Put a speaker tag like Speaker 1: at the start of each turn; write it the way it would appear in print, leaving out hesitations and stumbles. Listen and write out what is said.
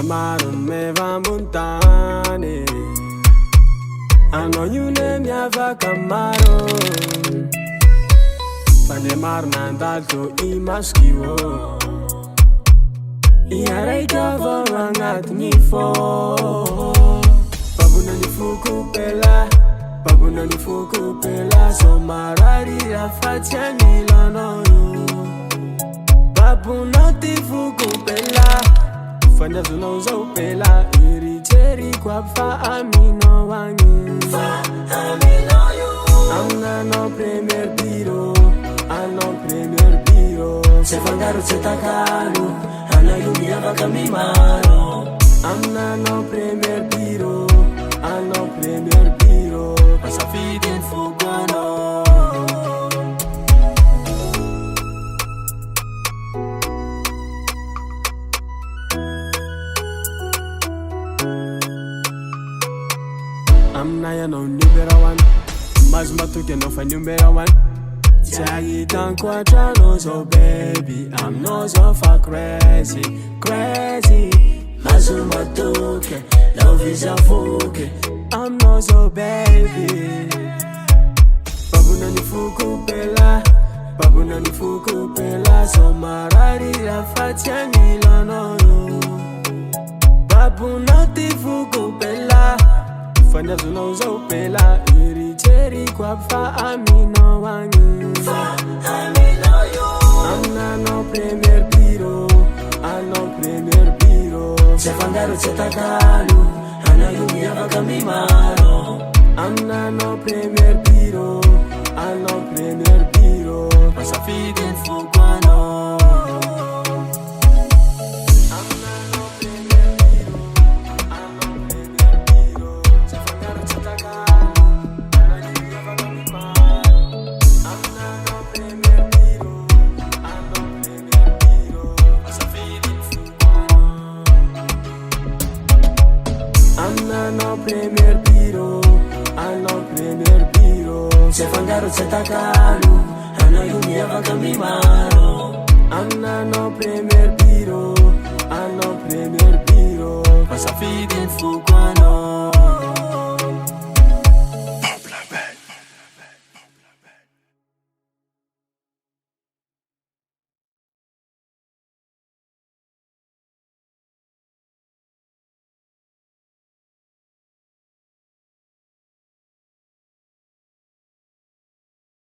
Speaker 1: maromaro mevambon-tany anao io le miavaka maro fa le maro nandalo to imaskio iaraika vao agnatiny fô babonany fokopela babonany fokopela so marary afatsy anilanao babonao ty fokopela fanazonao zao pela eritseriko aby fa aminao agny aminanao premier biro anao premier biro tsy fangaro tsy takalo anaio miavaka mimaro aminanao premier biro anao premier biro pasafidy ny foko anao aminay anao numero one mazo matoky anao fa numero one tsy ahitanko atranao zao baby aminao zao fa crazy crazy mazo matoky lao vizafoky aminao zao baby babonany fokopela babonany fokopela so marary afatsy anilanao babonao ty fokopela fanazonao zao pela eritseriko aby fa aminao agny aminanao premier biro anao premier biro tsy fangaro tsy takalo anaio miavaka mimaro aminanao premier biro anao premier biro pasafidy ny foko anao anao premier biro anao premier biro tsy fangaro tsy takalo anaio miavaka mimaro aminanao premier biro anao premier biro pasafidy ny foko